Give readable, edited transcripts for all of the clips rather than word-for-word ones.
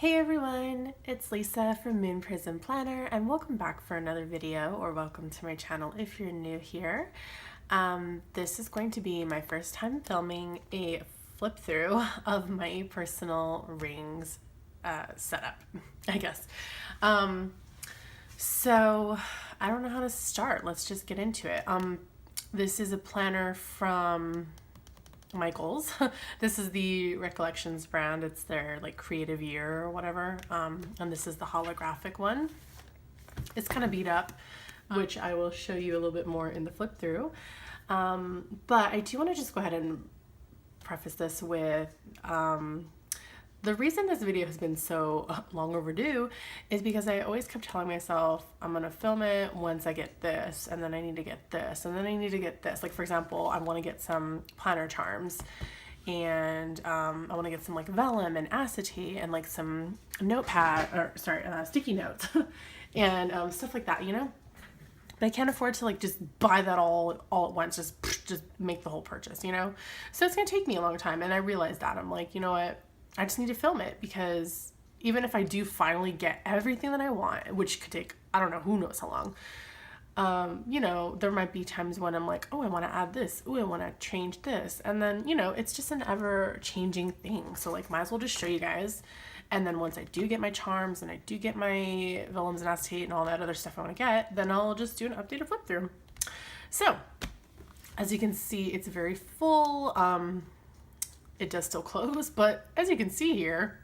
Hey everyone, it's Lisa from Moon Prism Planner and welcome back for another video, or welcome to my channel if you're new here. This is going to be my first time filming a flip through of my personal rings setup, I guess. So I don't know how to start. Let's just get into it. This is a planner from Michaels. This is the Recollections brand. It's their like creative year or whatever. And this is the holographic one. It's kind of beat up, which I will show you a little bit more in the flip through. But I do want to just go ahead and preface this with the reason this video has been so long overdue is because I always kept telling myself I'm gonna film it once I get this, and then I need to get this, and then I need to get this. Like for example, I want to get some planner charms, and I want to get some like vellum and acetate and like some notepad, or sorry, sticky notes and stuff like that, you know. But I can't afford to like just buy that all at once, just make the whole purchase, you know. So it's gonna take me a long time, and I realized that. I'm like, you know what? I just need to film it, because even if I do finally get everything that I want, which could take, I don't know, who knows how long, you know, there might be times when I'm like, oh, I want to add this. Oh, I want to change this. And then, you know, it's just an ever changing thing. So like, might as well just show you guys. And then once I do get my charms and I do get my vellums and acetate and all that other stuff I want to get, then I'll just do an updated flip through. So as you can see, it's very full. It does still close, but as you can see here,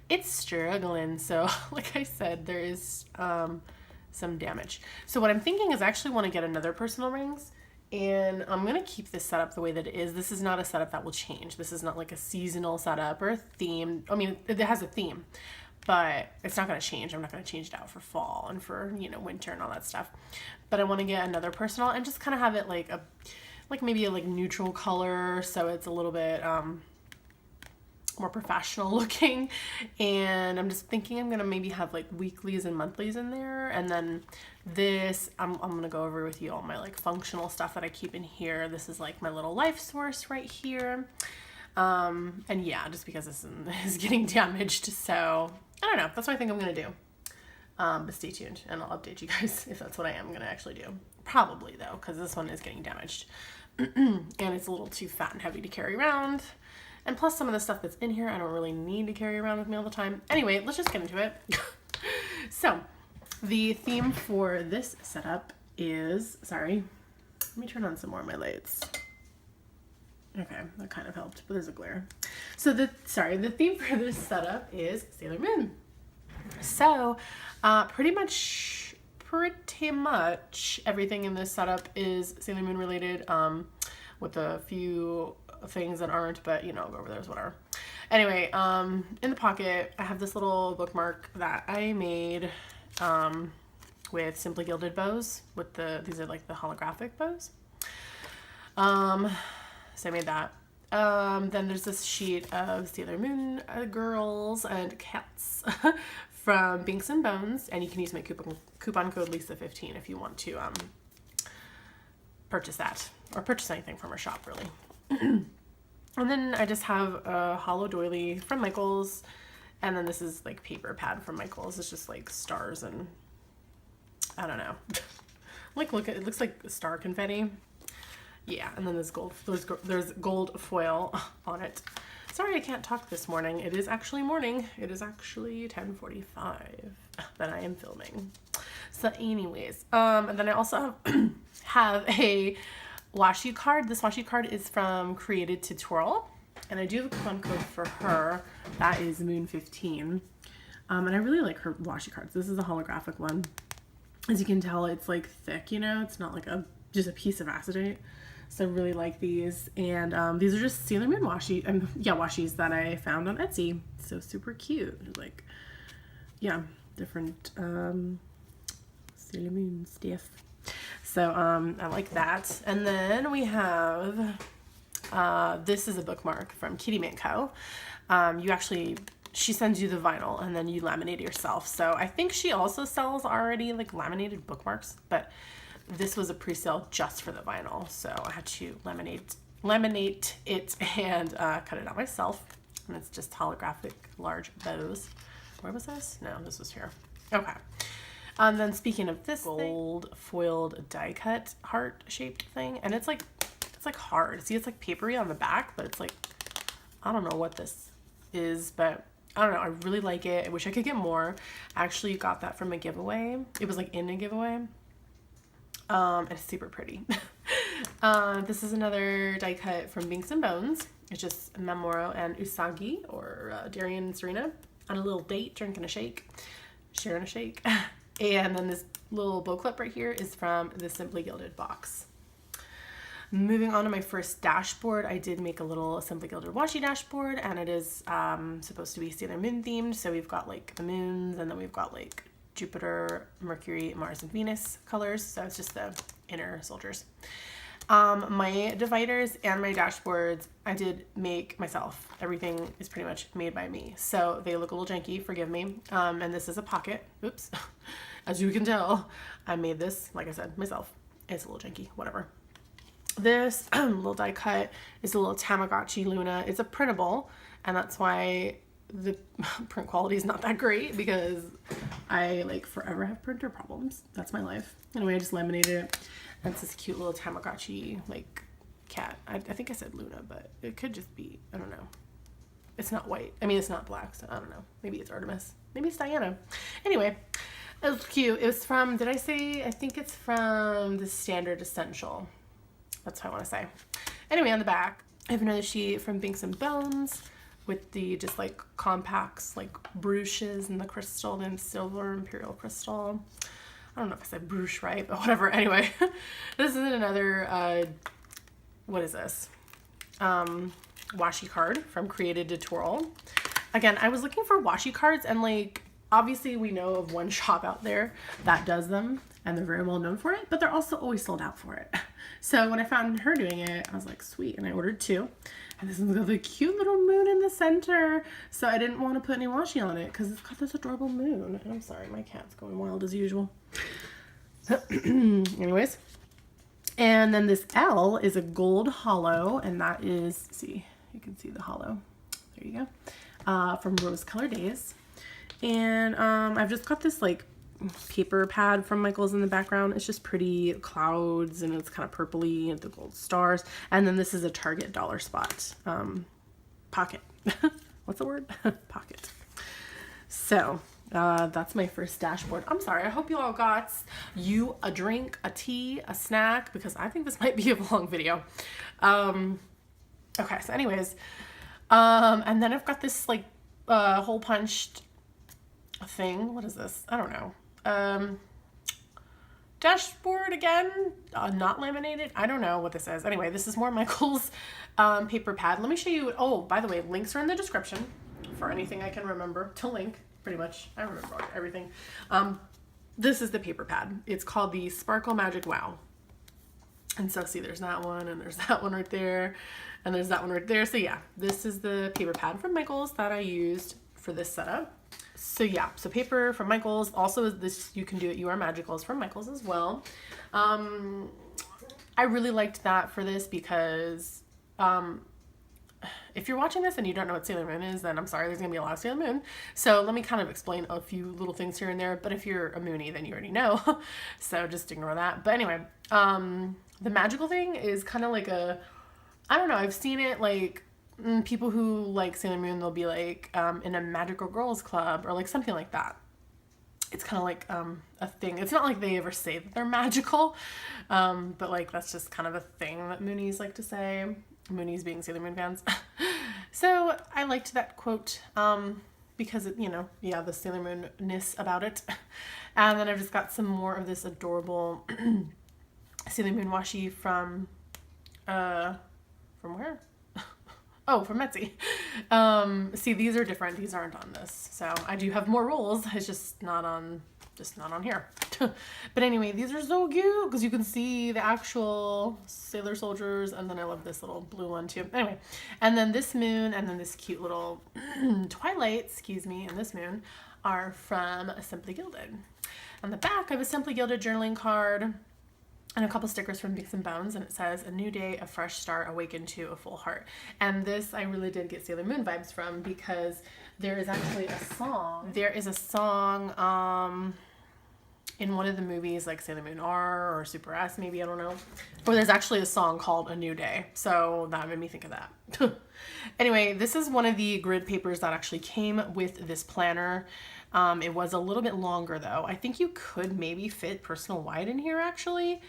it's struggling. So like I said, there is some damage. So what I'm thinking is I actually want to get another personal rings, and I'm going to keep this setup the way that it is. This is not a setup that will change. This is not like a seasonal setup or a theme. I mean, it has a theme, but it's not going to change. I'm not going to change it out for fall and for, you know, winter and all that stuff. But I want to get another personal and just kind of have it like a, like maybe a like neutral color, so it's a little bit more professional looking. And I'm just thinking I'm gonna maybe have like weeklies and monthlies in there, and then this I'm gonna go over with you all my like functional stuff that I keep in here. This is like my little life source right here, and yeah, just because this is getting damaged, so I don't know, that's what I think I'm gonna do. But stay tuned and I'll update you guys if that's what I am gonna actually do. Probably though, because this one is getting damaged and it's a little too fat and heavy to carry around. And plus some of the stuff that's in here, I don't really need to carry around with me all the time. Anyway, let's just get into it. So the theme for this setup is, sorry, let me turn on some more of my lights. Okay, that kind of helped, but there's a glare. So the theme for this setup is Sailor Moon. So pretty much everything in this setup is Sailor Moon related, with a few things that aren't, but you know, I'll go over those, whatever. Anyway, in the pocket I have this little bookmark that I made with Simply Gilded bows, with these are like the holographic bows. So I made that. Then there's this sheet of Sailor Moon girls and cats from Binks and Bones, and you can use my coupon code Lisa15 if you want to purchase that, or purchase anything from our shop really. And then I just have a hollow doily from Michaels, and then this is like paper pad from Michaels. It's just like stars and I don't know. Like look at it, looks like star confetti. Yeah, and then there's gold foil on it. Sorry I can't talk this morning. It is actually morning. It is actually 10:45 that I am filming. So anyways, and then I also have a washi card. This washi card is from Created to Twirl, and I do have a coupon code for her. That is Moon15. And I really like her washi cards. This is a holographic one. As you can tell, it's like thick, you know, it's not like just a piece of acetate. So I really like these. And these are just Sailor Moon washis that I found on Etsy. So super cute. Like, yeah, different Sailor Moon stuff. So I like that. And then we have this is a bookmark from Kitty Man Co. She sends you the vinyl and then you laminate it yourself. So I think she also sells already like laminated bookmarks, but this was a pre-sale just for the vinyl. So I had to laminate it and cut it out myself. And it's just holographic large bows. Where was this? No, this was here. Okay. Then speaking of this gold foiled die cut heart shaped thing, and it's like hard. See, it's like papery on the back, but it's like, I don't know what this is, but I don't know. I really like it. I wish I could get more. I actually got that from a giveaway. It was like in a giveaway. And it's super pretty. This is another die cut from Binks and Bones. It's just Mamoru and Usagi, or Darian and Serena, on a little date, drinking a shake, sharing a shake. And then this little bow clip right here is from the Simply Gilded box. Moving on to my first dashboard, I did make a little Simply Gilded washi dashboard, and it is supposed to be Sailor Moon themed. So we've got like the moons, and then we've got like Jupiter, Mercury, Mars, and Venus colors. So it's just the inner soldiers. My dividers and my dashboards I did make myself. Everything is pretty much made by me. So they look a little janky, forgive me. And this is a pocket. Oops. As you can tell, I made this, like I said, myself. It's a little janky, whatever. This little die cut is a little Tamagotchi Luna. It's a printable, and that's why the print quality is not that great, because I like forever have printer problems. That's my life. Anyway, I just laminated it. And it's this cute little Tamagotchi like cat. I think I said Luna, but it could just be, I don't know. It's not white. I mean, it's not black, so I don't know. Maybe it's Artemis. Maybe it's Diana. Anyway, it was cute. It was from, did I say, I think it's from the Standard Essential. That's what I want to say. Anyway, on the back, I have another sheet from Binks and Bones with the just like compacts, like brooches and the crystal, and silver imperial crystal. I don't know if I said brooch right, but whatever. Anyway, this is another, what is this? Washi card from Created to Twirl. Again, I was looking for washi cards, and like, obviously we know of one shop out there that does them, and they're very well known for it, but they're also always sold out for it. So when I found her doing it, I was like, sweet. And I ordered 2. And this one's got the cute little moon in the center. So I didn't want to put any washi on it because it's got this adorable moon. And I'm sorry, my cat's going wild as usual. Anyways. And then this L is a gold hollow. And that is, see, you can see the hollow. There you go. From Rose Color Days. And I've just got this like paper pad from Michaels in the background. It's just pretty clouds, and it's kind of purpley and the gold stars. And then this is a Target dollar spot pocket. What's the word? Pocket. So that's my first dashboard. I'm sorry. I hope you all got a drink, a tea, a snack, because I think this might be a long video. Okay. So anyways, and then I've got this like hole punched thing. What is this? I don't know. Dashboard again, not laminated. I don't know what this is. Anyway, this is more Michael's paper pad. Let me show you. Oh, by the way, links are in the description for anything I can remember to link. Pretty much, I remember everything. This is the paper pad. It's called the Sparkle Magic Wow. And so see, there's that one, and there's that one right there, and there's that one right there. So yeah, this is the paper pad from Michael's that I used for this setup. So yeah, so paper from Michael's. Also, this You Can Do It, You Are Magical is from Michael's as well. I really liked that for this because if you're watching this and you don't know what Sailor Moon is, then I'm sorry, there's gonna be a lot of Sailor Moon. So let me kind of explain a few little things here and there. But if you're a Moonie, then you already know. So just ignore that. But anyway, the magical thing is kind of like I don't know, I've seen it like people who like Sailor Moon, they'll be like in a magical girls club or like something like that. It's kind of like a thing. It's not like they ever say that they're magical, but like that's just kind of a thing that Moonies like to say. Moonies being Sailor Moon fans. So I liked that quote because it, you know, yeah, the Sailor Moon-ness about it. And then I've just got some more of this adorable Sailor Moon washi from where? Oh, from Etsy. See, these are different. These aren't on this. So I do have more rolls. It's just not on here. But anyway, these are so cute because you can see the actual Sailor Soldiers. And then I love this little blue one too. Anyway, and then this moon and then this cute little Twilight, excuse me, and this moon are from Simply Gilded. On the back, I have a Simply Gilded journaling card. and a couple stickers from Bix and Bones, and it says, "A new day, a fresh start, awaken to a full heart." And this I really did get Sailor Moon vibes from, because there is actually a song. There is a song in one of the movies, like Sailor Moon R or Super S, maybe, I don't know, where there's actually a song called "A New Day." So that made me think of that. Anyway, this is one of the grid papers that actually came with this planner. It was a little bit longer though. I think you could maybe fit personal wide in here actually,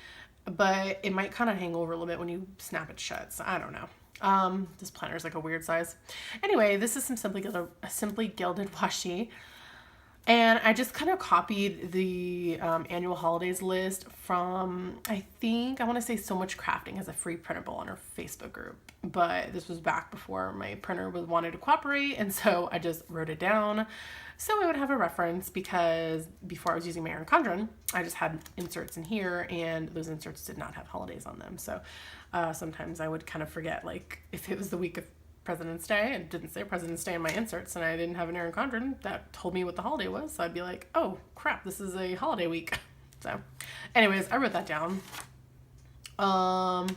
but it might kind of hang over a little bit when you snap it shut. So I don't know. This planner is like a weird size. Anyway, this is some Simply Gilded washi. And I just kind of copied the annual holidays list from, I want to say So Much Crafting has a free printable on her Facebook group. But this was back before my printer wanted to cooperate. And so I just wrote it down so I would have a reference, because before I was using my Erin Condren, I just had inserts in here and those inserts did not have holidays on them. So sometimes I would kind of forget, like if it was the week of President's Day and didn't say President's Day in my inserts and I didn't have an Erin Condren that told me what the holiday was, so I'd be like, oh crap, this is a holiday week. So anyways, I wrote that down.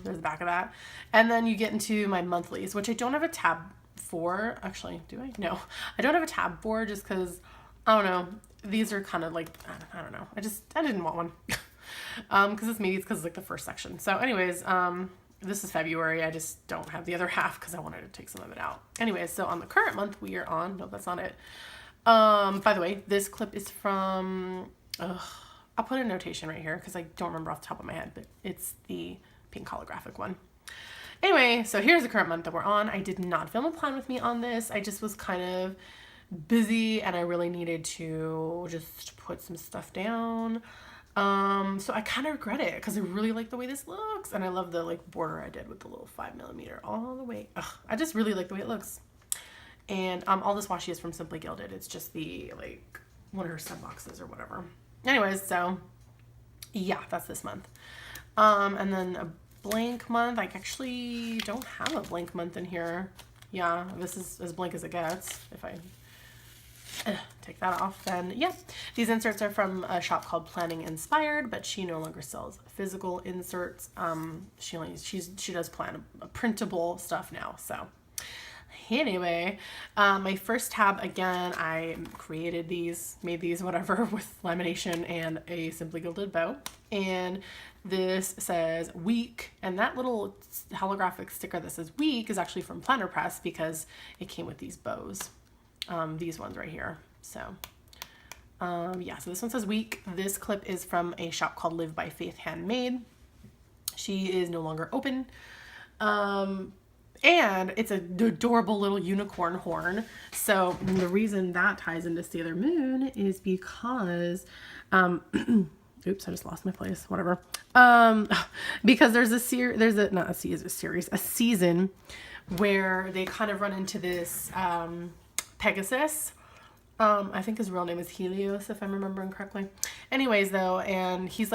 There's the back of that. And then you get into my monthlies, which I don't have a tab for. Actually, do I? No, I don't have a tab for, just because, I don't know, these are kind of like, I don't know, I didn't want one. Because it's like the first section. So anyways, this is February. I just don't have the other half because I wanted to take some of it out. Anyways, so on the current month we are on, no, that's not it. By the way, this clip is from, I'll put a notation right here because I don't remember off the top of my head, but it's the pink holographic one. Anyway, so here's the current month that we're on. I did not film a plan with me on this. I just was kind of busy and I really needed to just put some stuff down. So I kind of regret it because I really like the way this looks, and I love the like border I did with the little 5mm all the way. I just really like the way it looks. And all this washi is from Simply Gilded. It's just the like one of her sub boxes or whatever. Anyways, so yeah, that's this month. And then a blank month. I actually don't have a blank month in here. Yeah, this is as blank as it gets. If I take that off, then yeah, these inserts are from a shop called Planning Inspired, but she no longer sells physical inserts. She does plan printable stuff now. So anyway, my first tab, again, I created these, made these, whatever, with lamination and a Simply Gilded bow. And this says week, and that little holographic sticker that says week is actually from Planner Press because it came with these bows. These ones right here. So yeah, so this one says week. This clip is from a shop called Live by Faith Handmade. She is no longer open. And it's an adorable little unicorn horn. So the reason that ties into Sailor Moon is because oops, I just lost my place, whatever. Because there's a season where they kind of run into this Pegasus. I think his real name is Helios, if I'm remembering correctly. Anyways, though, and he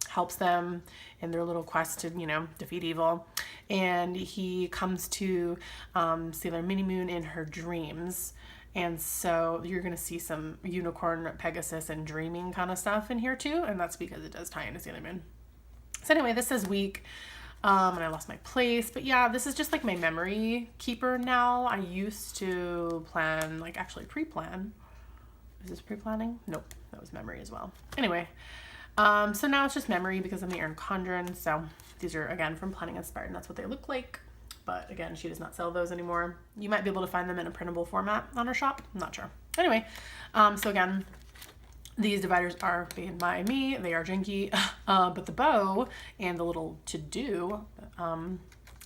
helps them in their little quest to, defeat evil. And he comes to Sailor Mini Moon in her dreams. And so you're going to see some unicorn, Pegasus, and dreaming kind of stuff in here too. And that's because it does tie into Sailor Moon. So anyway, this says week. And I lost my place, but yeah, this is just like my memory keeper now. I used to plan, like actually pre-plan. Is this pre-planning? Nope, that was memory as well. Anyway, so now it's just memory because I'm the Erin Condren. So these are again from Planning Inspired, and that's what they look like. But again, she does not sell those anymore. You might be able to find them in a printable format on her shop. I'm not sure. Anyway, so again, these dividers are made by me. They are janky, but the bow and the little to-do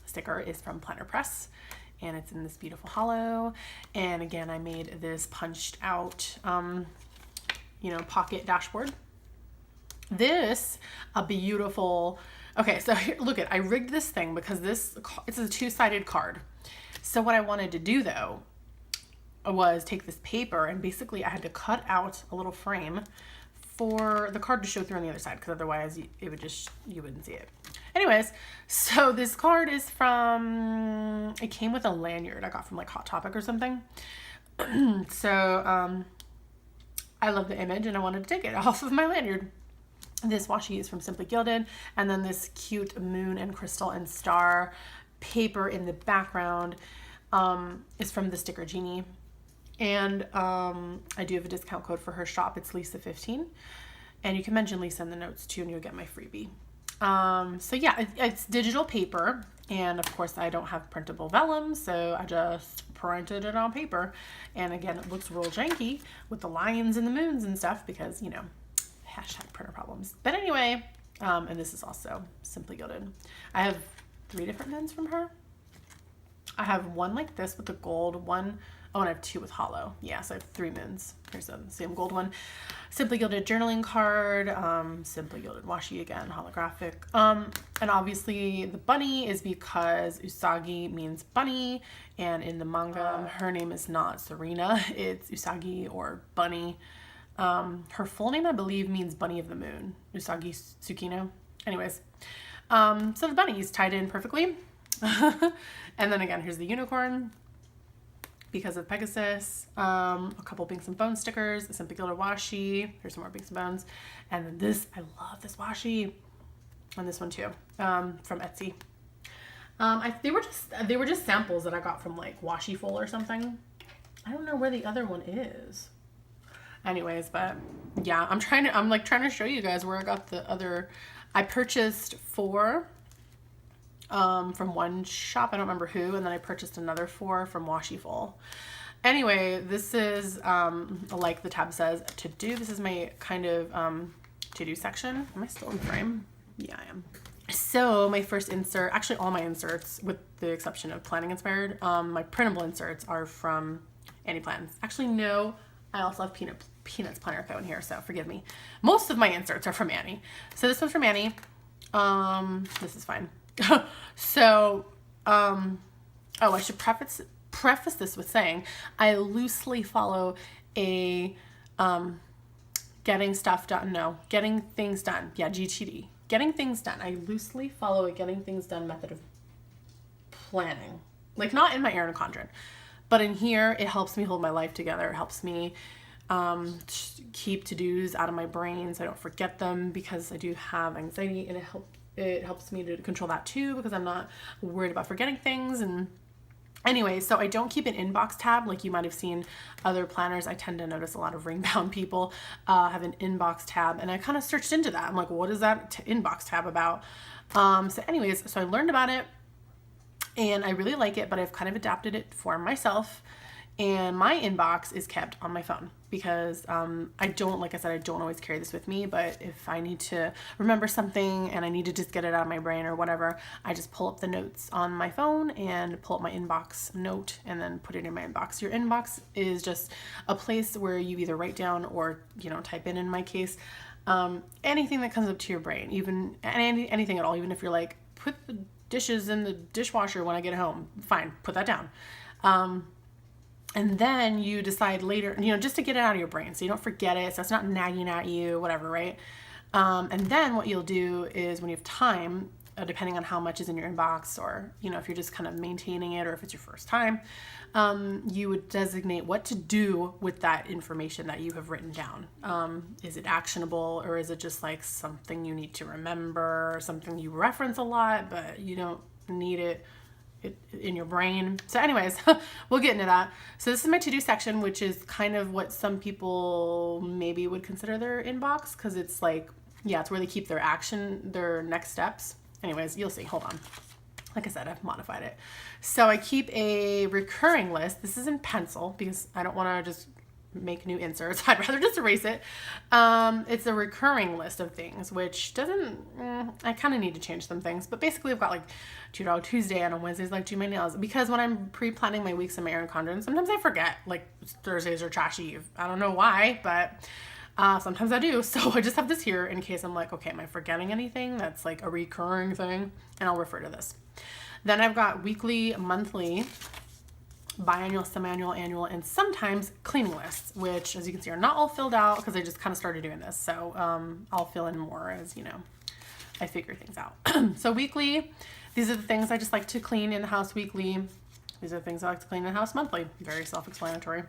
sticker is from Planner Press, and it's in this beautiful hollow. And again, I made this punched out, pocket dashboard. This, a beautiful, okay, so here, look I rigged this thing because it's a two-sided card. So what I wanted to do though was take this paper, and basically I had to cut out a little frame for the card to show through on the other side, because otherwise you wouldn't see it. Anyways, so this card is it came with a lanyard I got from like Hot Topic or something. So I love the image and I wanted to take it off of my lanyard. This washi is from Simply Gilded, and then this cute moon and crystal and star paper in the background is from the Sticker Genie. And I do have a discount code for her shop. It's Lisa15. And you can mention Lisa in the notes too, and you'll get my freebie. So yeah, it's digital paper. And of course, I don't have printable vellum, so I just printed it on paper. And again, it looks real janky with the lions and the moons and stuff because, you know, hashtag printer problems. But anyway, and this is also Simply Gilded. I have 3 different moons from her. I have one like this with the gold one. Oh, and I have 2 with hollow. Yeah, so I have 3 moons. Here's the same gold one. Simply Gilded journaling card. Simply Gilded washi again, holographic. And obviously the bunny is because Usagi means bunny. And in the manga, her name is not Serena. It's Usagi or Bunny. Her full name, I believe, means Bunny of the Moon. Usagi Tsukino. Anyways, so the bunny is tied in perfectly. And then again, here's the unicorn because of Pegasus. A couple Binks and Bones stickers, a Simply Gilded washi. Here's some more Binks and Bones. And then this, I love this washi. And this one too, from Etsy. They were just samples that I got from like Washi Full or something. I don't know where the other one is. Anyways, but yeah, I'm trying to show you guys where I got the other. I purchased 4 from one shop, I don't remember who, and then I purchased another 4 from Washi Full. Anyway, this is like the tab says, to do. This is my kind of to do section. Am I still in frame? Yeah, I am. So my first insert, actually all my inserts with the exception of planning inspired, my printable inserts are from Annie Plans. Actually, no, I also have Peanuts Planner Co in here, so forgive me. Most of my inserts are from Annie. So this one's from Annie. This is fine. So, oh, I should preface this with saying I loosely follow a getting things done. Yeah, GTD. Getting things done. I loosely follow a getting things done method of planning. Like not in my Erin Condren, but in here it helps me hold my life together. It helps me keep to-dos out of my brain so I don't forget them because I do have anxiety, and it helps me to control that too because I'm not worried about forgetting things. And anyway, so I don't keep an inbox tab like you might have seen other planners. I tend to notice a lot of ring-bound people have an inbox tab, and I kind of searched into that. I'm like, what is that inbox tab about? So anyways, so I learned about it and I really like it, but I've kind of adapted it for myself. And my inbox is kept on my phone because like I said, I don't always carry this with me, but if I need to remember something and I need to just get it out of my brain or whatever, I just pull up the notes on my phone and pull up my inbox note and then put it in my inbox. Your inbox is just a place where you either write down or, you know, type in my case, anything that comes up to your brain, even anything at all, even if you're like, put the dishes in the dishwasher when I get home, fine, put that down. And then you decide later, you know, just to get it out of your brain so you don't forget it, so it's not nagging at you, whatever, right? And then what you'll do is when you have time, depending on how much is in your inbox, or, you know, if you're just kind of maintaining it or if it's your first time, you would designate what to do with that information that you have written down. Is it actionable, or is it just like something you need to remember, or something you reference a lot, but you don't need it in your brain? So anyways, we'll get into that. So this is my to-do section, which is kind of what some people maybe would consider their inbox, because it's like, yeah, it's where they keep their next steps. Anyways, you'll see. Hold on. Like I said, I've modified it. So I keep a recurring list. This is in pencil because I don't want to just make new inserts. I'd rather just erase it. It's a recurring list of things, which doesn't, I kind of need to change some things, but basically I've got like $2 Tuesday, and on Wednesdays like do my nails, because when I'm pre-planning my weeks in my Erin Condren, sometimes I forget, like Thursdays are trash eve. I don't know why, but sometimes I do. So I just have this here in case I'm like, okay, am I forgetting anything that's like a recurring thing? And I'll refer to this. Then I've got weekly, monthly, biannual, semi-annual, annual, and sometimes cleaning lists, which as you can see are not all filled out because I just kind of started doing this. So I'll fill in more as, you know, I figure things out. So weekly, these are the things I just like to clean in the house weekly. These are the things I like to clean in the house monthly. Very self-explanatory.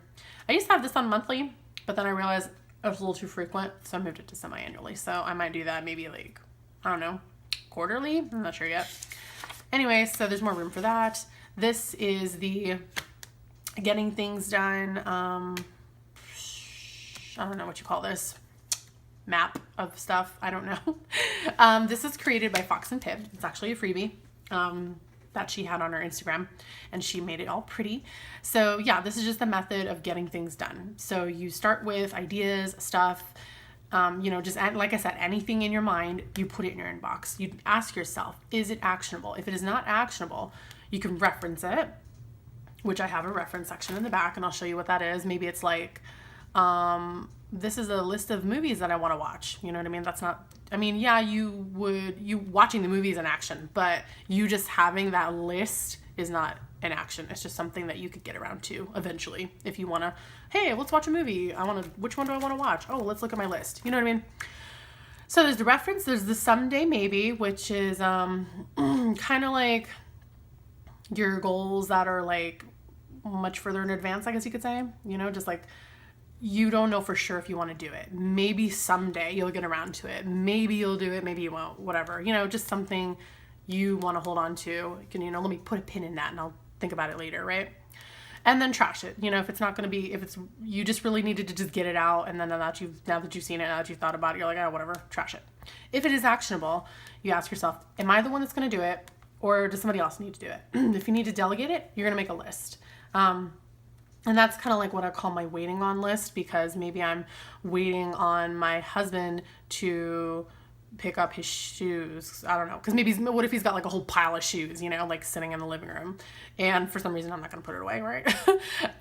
I used to have this on monthly, but then I realized, It was a little too frequent, so I moved it to semi-annually. So I might do that maybe like, I don't know, quarterly? I'm not sure yet. Anyway, so there's more room for that. This is the getting things done, I don't know what you call this, map of stuff. I don't know. This is created by Fox and Pib. It's actually a freebie that she had on her Instagram, and she made it all pretty. So yeah, this is just the method of getting things done. So you start with ideas, stuff, you know, just like I said, anything in your mind, you put it in your inbox. You ask yourself, is it actionable? If it is not actionable, you can reference it, which I have a reference section in the back, and I'll show you what that is. Maybe it's like, this is a list of movies that I want to watch. You know what I mean? That's not, I mean, yeah, you watching the movies in action, but you just having that list is not an action. It's just something that you could get around to eventually. If you want to, hey, let's watch a movie. Which one do I want to watch? Oh, let's look at my list. You know what I mean? So there's the reference, there's the someday maybe, which is, kind of like your goals that are like much further in advance, I guess you could say, you know, just like, you don't know for sure if you want to do it. Maybe someday you'll get around to it. Maybe you'll do it. Maybe you won't, whatever, you know, just something you want to hold on to. You know, let me put a pin in that and I'll think about it later. Right. And then trash it. You know, if it's not going to be, if it's, you just really needed to just get it out. And then now that you've seen it, now that you've thought about it, you're like, oh, whatever, trash it. If it is actionable, you ask yourself, am I the one that's going to do it? Or does somebody else need to do it? If you need to delegate it, you're going to make a list. And that's kind of like what I call my waiting on list, because maybe I'm waiting on my husband to pick up his shoes. I don't know. Because maybe, what if he's got like a whole pile of shoes, you know, like sitting in the living room, and for some reason I'm not going to put it away, right?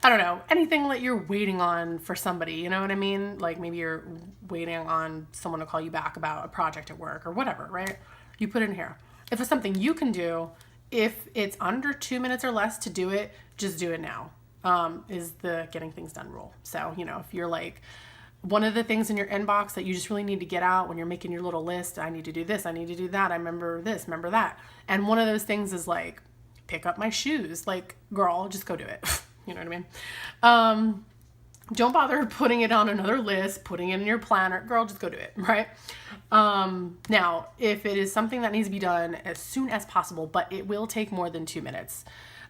I don't know. Anything that you're waiting on for somebody, you know what I mean? Like maybe you're waiting on someone to call you back about a project at work or whatever, right? You put it in here. If it's something you can do, if it's under 2 minutes or less to do it, just do it now. Is the getting things done rule. So, you know, if you're like, one of the things in your inbox that you just really need to get out when you're making your little list, I need to do this, I need to do that, I remember this, remember that. And one of those things is like, pick up my shoes. Like, girl, just go do it. You know what I mean? Don't bother putting it on another list, putting it in your planner. Girl, just go do it, right? Now, if it is something that needs to be done as soon as possible, but it will take more than 2 minutes,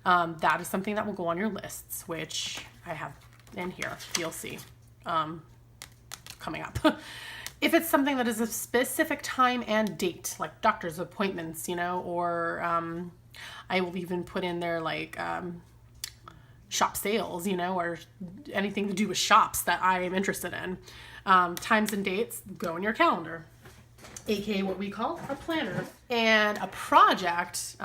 that is something that will go on your lists, which I have in here. You'll see coming up. If it's something that is a specific time and date, like doctor's appointments, you know, or I will even put in there like shop sales, you know, or anything to do with shops that I am interested in. Times and dates go in your calendar, aka what we call a planner. And a project,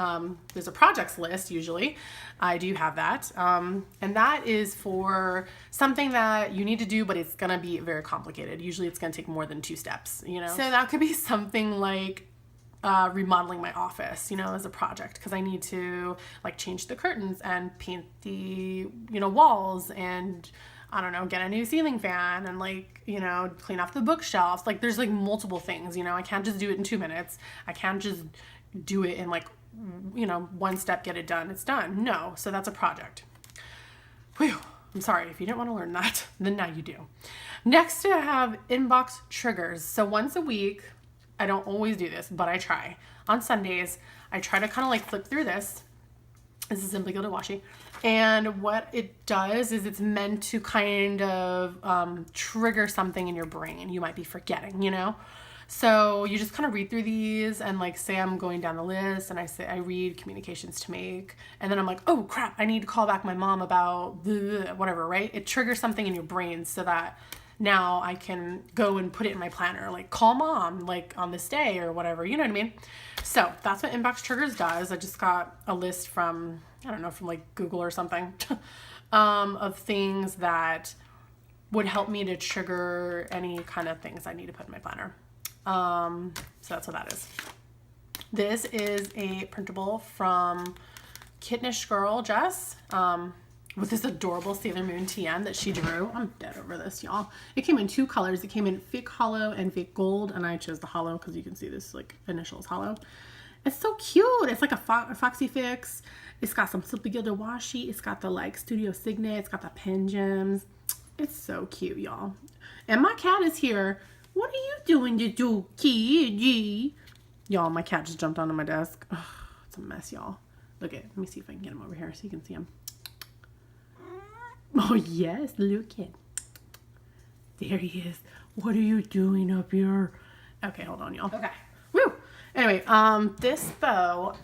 there's a projects list usually. I do have that. And that is for something that you need to do, but it's gonna be very complicated. Usually it's gonna take more than 2 steps, you know? So that could be something like remodeling my office, you know, as a project, because I need to like change the curtains and paint the, you know, walls, and I don't know, get a new ceiling fan, and like, you know, clean off the bookshelves. Like there's like multiple things, you know, I can't just do it in 2 minutes. I can't just do it in like, you know, 1 step, get it done, it's done. No, so that's a project. Whew, I'm sorry if you didn't want to learn that, then now you do. Next, I have inbox triggers. So once a week, I don't always do this, but I try. On Sundays, I try to kind of like flip through this. This is Simply Gilded washi. And what it does is it's meant to kind of trigger something in your brain you might be forgetting, you know? So you just kind of read through these and like say I'm going down the list, and I read communications to make, and then I'm like, oh crap, I need to call back my mom about whatever, right? It triggers something in your brain so that now I can go and put it in my planner, like call mom like on this day or whatever, you know what I mean? So that's what inbox triggers does. I just got a list from, I don't know, from like Google or something, of things that would help me to trigger any kind of things I need to put in my planner. So that's what that is. This is a printable from Kittenish Girl Jess, with this adorable Sailor Moon TN that she drew. I'm dead over this, y'all. It came in 2 colors. It came in fake hollow and fake gold, and I chose the hollow because you can see this like initials hollow. It's so cute. It's like a Foxy Fix. It's got some Simply Gilded washi. It's got the like Studio Signet. It's got the pen gems. It's so cute, y'all. And my cat is here. What are you doing, little kitty? Y'all, my cat just jumped onto my desk. Ugh, it's a mess, y'all. Look at, let me see if I can get him over here so you can see him. Oh, yes, look at. There he is. What are you doing up here? Okay, hold on, y'all. Okay. Woo! Anyway, this bow,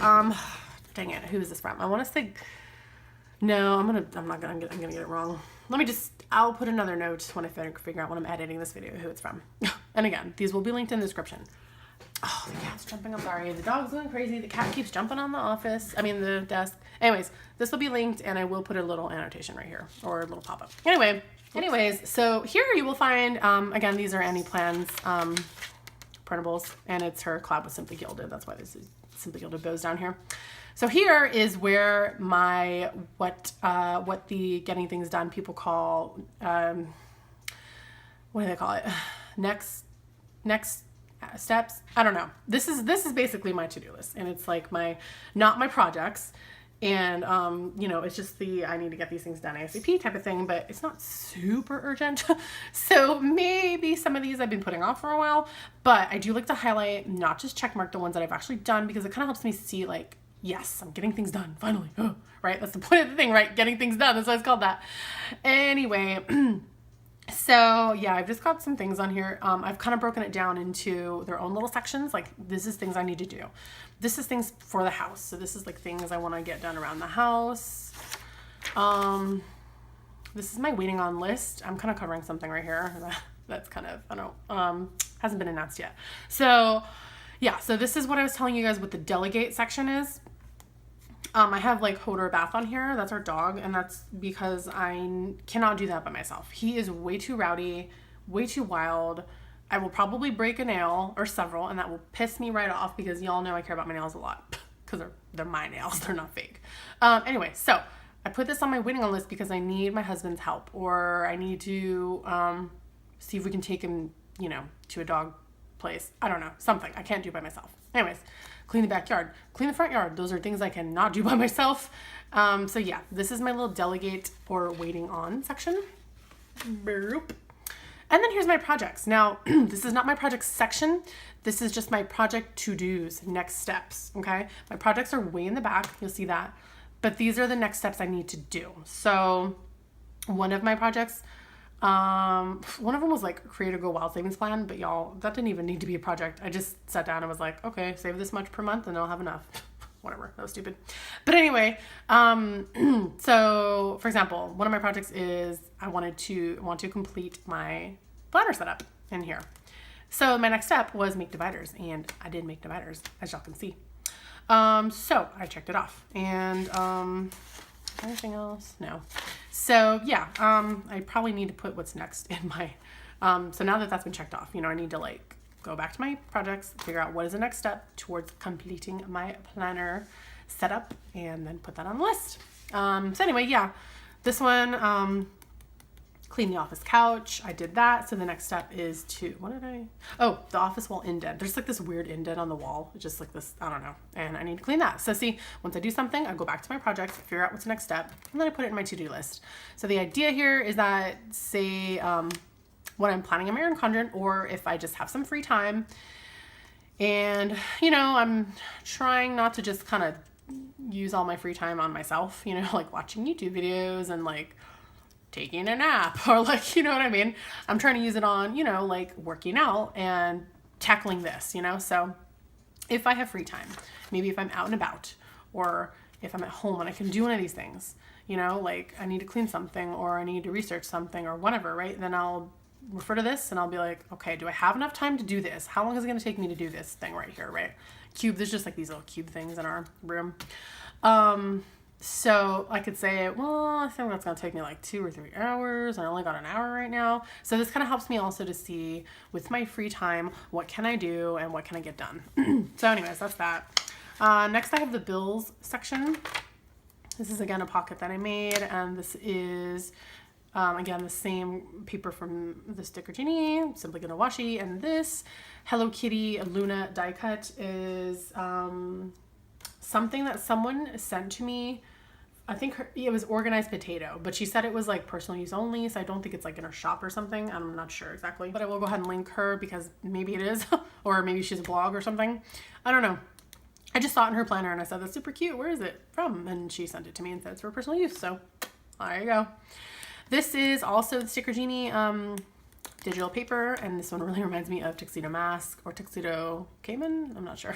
dang it, who is this from? I want to say, no, I'm gonna get it wrong. Let me just, I'll put another note when I figure out when I'm editing this video who it's from. And again, these will be linked in the description. Oh, the cat's jumping, I'm sorry. The dog's going crazy. The cat keeps jumping on the desk. Anyways, this will be linked and I will put a little annotation right here or a little pop-up. Anyways, so here you will find, again, these are Annie Plan's printables, and it's her collab with Simply Gilded. That's why this is Simply Gilded bows down here. So here is where my, what the getting things done people call, what do they call it? Next steps. I don't know. This is basically my to-do list, and it's like not my projects. And, you know, it's just I need to get these things done ASAP type of thing, but it's not super urgent. So maybe some of these I've been putting off for a while, but I do like to highlight, not just check mark the ones that I've actually done, because it kind of helps me see like, yes, I'm getting things done finally. Oh, right. That's the point of the thing, right? Getting things done. That's why it's called that. Anyway, so yeah, I've just got some things on here. I've kind of broken it down into their own little sections. Like, this is things I need to do. This is things for the house. So this is like things I want to get done around the house. This is my waiting on list. I'm kind of covering something right here. That's kind of, I don't know, hasn't been announced yet. So yeah, so this is what I was telling you guys what the delegate section is. I have like Hodor Bath on here. That's our dog. And that's because I cannot do that by myself. He is way too rowdy, way too wild. I will probably break a nail or several, and that will piss me right off because y'all know I care about my nails a lot because they're my nails. They're not fake. Anyway, so I put this on my waiting on list because I need my husband's help, or I need to see if we can take him, you know, to a dog place. I don't know, something I can't do by myself. Anyways, clean the backyard, clean the front yard. Those are things I cannot do by myself. So yeah, this is my little delegate or waiting on section. Boop. And then here's my projects. Now, this is not my projects section. This is just my project to-dos, next steps, okay? My projects are way in the back. You'll see that. But these are the next steps I need to do. So one of my projects, one of them was like create a Go Wild savings plan, but y'all, that didn't even need to be a project. I just sat down and was like, okay, save this much per month and I'll have enough. Whatever, that was stupid. But anyway, so for example, one of my projects is I want to complete my planner setup in here. So my next step was make dividers, and I did make dividers, as y'all can see. So I checked it off, and anything else? No. So yeah, I probably need to put what's next in my, so now that that's been checked off, you know, I need to like go back to my projects, figure out what is the next step towards completing my planner setup, and then put that on the list. So anyway, yeah, this one, clean the office couch. I did that. So the next step is to, the office wall indent. There's like this weird indent on the wall, just like this, I don't know. And I need to clean that. So see, once I do something, I go back to my project, figure out what's the next step, and then I put it in my to-do list. So the idea here is that, say, when I'm planning a Marion conjurant, or if I just have some free time and, you know, I'm trying not to just kind of use all my free time on myself, you know, like watching YouTube videos and like taking a nap, or like, you know what I mean? I'm trying to use it on, you know, like working out and tackling this, you know? So if I have free time, maybe if I'm out and about, or if I'm at home and I can do one of these things, you know, like I need to clean something, or I need to research something, or whatever, right? Then I'll refer to this and I'll be like, okay, do I have enough time to do this? How long is it going to take me to do this thing right here, right? Cube, there's just like these little cube things in our room. So I could say, well, I think that's going to take me like 2 or 3 hours. I only got an hour right now. So this kind of helps me also to see with my free time, what can I do and what can I get done? So anyways, that's that. Next I have the bills section. This is again a pocket that I made, and this is again the same paper from the Sticker Genie, Simply Gilded washi, and this Hello Kitty Luna die cut is something that someone sent to me I think it was Organized Potato, but she said it was like personal use only, so I don't think it's like in her shop or something. I'm not sure exactly, but I will go ahead and link her because maybe it is, or maybe she's a blog or something. I don't know. I just saw it in her planner and I said, that's super cute. Where is it from? And she sent it to me and said it's for personal use. So there you go. This is also the Sticker Genie digital paper, and this one really reminds me of Tuxedo Mask or Tuxedo Cayman. I'm not sure.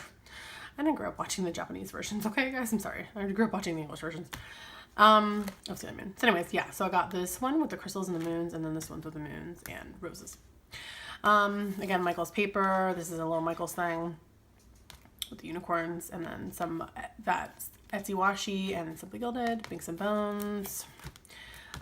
I didn't grow up watching the Japanese versions, okay guys? I'm sorry. I grew up watching the English versions of Sailor Moon. So anyways, yeah, so I got this one with the crystals and the moons, and then this one with the moons and roses. Again, Michael's paper. This is a little Michael's thing with the unicorns, and then some that's Etsy washi and Simply Gilded, Binks and Bones.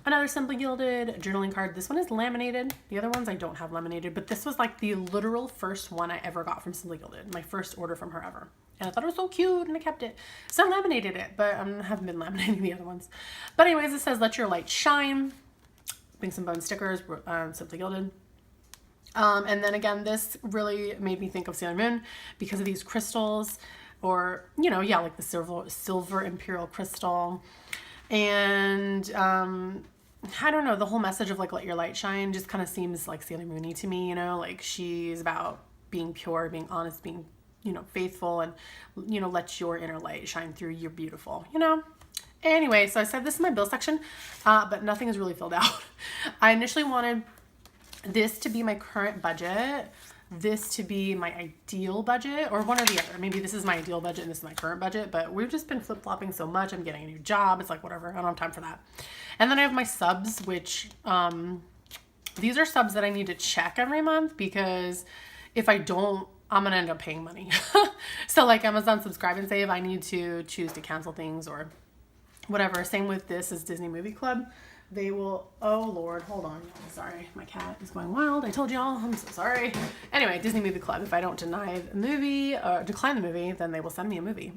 Another Simply Gilded journaling card. This one is laminated. The other ones I don't have laminated, but this was like the literal first one I ever got from Simply Gilded. My first order from her ever. And I thought it was so cute and I kept it. So I laminated it, but I haven't been laminating the other ones. But anyways, it says, let your light shine. Binks and Bones stickers, Simply Gilded. And then again, this really made me think of Sailor Moon because of these crystals, or, you know, yeah, like the silver imperial crystal. And I don't know, the whole message of like let your light shine just kind of seems like Sailor Moon-y to me, you know, like she's about being pure, being honest, being, you know, faithful, and, you know, let your inner light shine through. You're beautiful, you know. Anyway, so I said this is my bill section, but nothing is really filled out. I initially wanted this to be my current budget, this to be my ideal budget, or one or the other. Maybe this is my ideal budget and this is my current budget, but we've just been flip-flopping so much. I'm getting a new job. It's like, whatever. I don't have time for that. And then I have my subs, which these are subs that I need to check every month, because if I don't, I'm going to end up paying money. So like Amazon Subscribe and Save, I need to choose to cancel things or whatever. Same with this is Disney Movie Club. They will, oh Lord, hold on. Sorry, my cat is going wild. I told y'all, I'm so sorry. Anyway, Disney Movie Club. If I don't deny the movie or decline the movie, then they will send me a movie.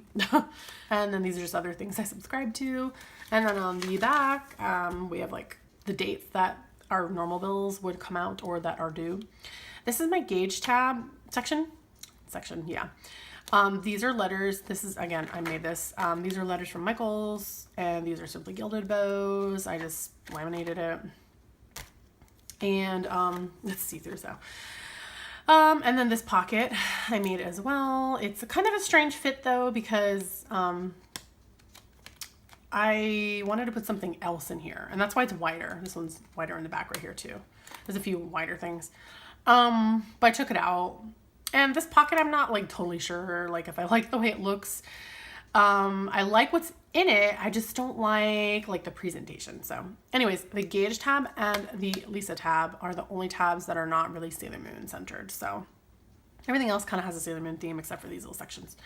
And then these are just other things I subscribe to. And then on the back, we have like the dates that our normal bills would come out or that are due. This is my gauge tab section, yeah. These are letters. This is, again, I made this. These are letters from Michael's, and these are Simply Gilded bows. I just laminated it. And let's see through, so. And then this pocket I made as well. It's kind of a strange fit though, because I wanted to put something else in here, and that's why it's wider. This one's wider in the back right here too. There's a few wider things. But I took it out. And this pocket, I'm not like totally sure, like if I like the way it looks. I like what's in it. I just don't like the presentation. So anyways, the gauge tab and the Lisa tab are the only tabs that are not really Sailor Moon centered. So everything else kind of has a Sailor Moon theme except for these little sections.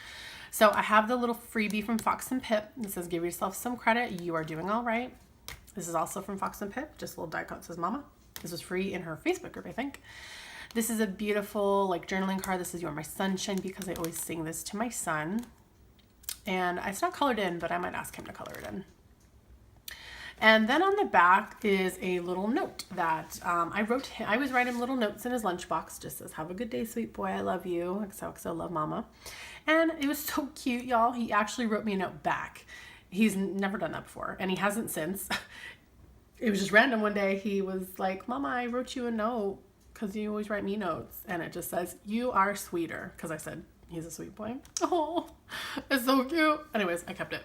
So I have the little freebie from Fox and Pip. This says, give yourself some credit. You are doing all right. This is also from Fox and Pip. Just a little die cut says mama. This was free in her Facebook group, I think. This is a beautiful like journaling card. This is You Are My Sunshine, because I always sing this to my son. And it's not colored in, but I might ask him to color it in. And then on the back is a little note that I wrote him. I was writing little notes in his lunchbox. Just says, have a good day, sweet boy. I love you. XOXO, love mama. And it was so cute, y'all. He actually wrote me a note back. He's never done that before, and he hasn't since. It was just random one day. He was like, Mama, I wrote you a note, because you always write me notes, and it just says, you are sweeter, because I said he's a sweet boy. Oh, it's so cute. Anyways, I kept it.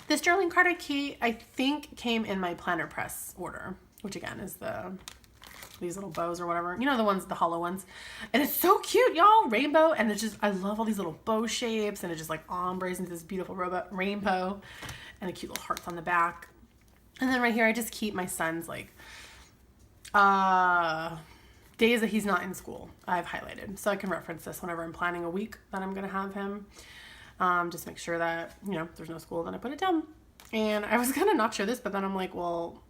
This journaling card I think came in my planner press order, which again is these little bows or whatever, you know, the ones, the hollow ones, and it's so cute, y'all. Rainbow, and it's just, I love all these little bow shapes, and it just like ombres into this beautiful rainbow, and the cute little hearts on the back. And then right here I just keep my son's like days that he's not in school. I've highlighted so I can reference this whenever I'm planning a week that I'm gonna have him. Just make sure that, you know, if there's no school, then I put it down. And I was gonna not show this, but then I'm like, well,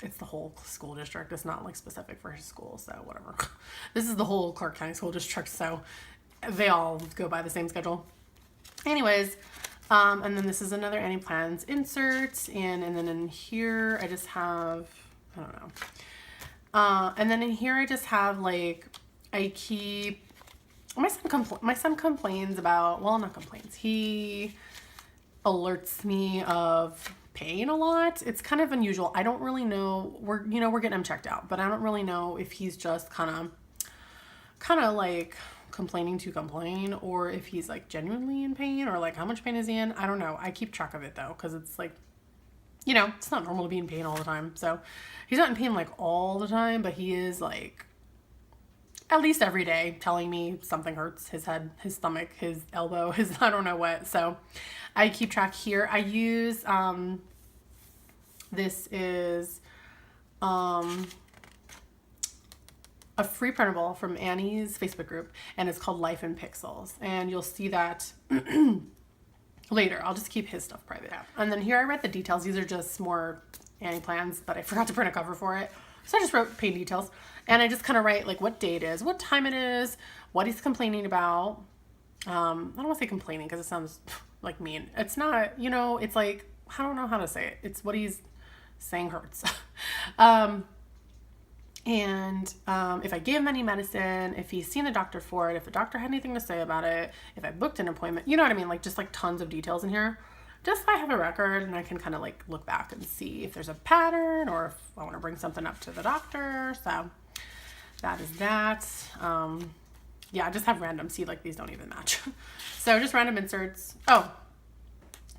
it's the whole school district. It's not like specific for his school, so whatever. This is the whole Clark County School District, so they all go by the same schedule. Anyways, and then this is another Any Plans insert, and then in here I just have, I don't know. And then in here I just have like, I keep, my son complains about, well, not complains, he alerts me of pain a lot. It's kind of unusual. I don't really know. We're getting him checked out, but I don't really know if he's just kind of like complaining to complain, or if he's like genuinely in pain, or like how much pain is he in. I don't know. I keep track of it though, because it's like, it's not normal to be in pain all the time. So he's not in pain like all the time, but he is like at least every day telling me something hurts, his head, his stomach, his elbow, his I don't know what. So I keep track here. I use this is a free printable from Annie's Facebook group, and it's called Life in Pixels, and you'll see that later. I'll just keep his stuff private. And then here I read the details. These are just more Annie plans, but I forgot to print a cover for it. So I just wrote pain details, and I just kind of write like what day it is, what time it is, what he's complaining about. I don't want to say complaining because it sounds like mean. It's not, it's like, I don't know how to say it. It's what he's saying hurts. And if I gave him any medicine, if he's seen a doctor for it, if the doctor had anything to say about it, if I booked an appointment, you know what I mean? Like just like tons of details in here. Just so I have a record and I can kind of like look back and see if there's a pattern or if I want to bring something up to the doctor. So that is that. Yeah, I just have random. See, like these don't even match. So just random inserts. Oh,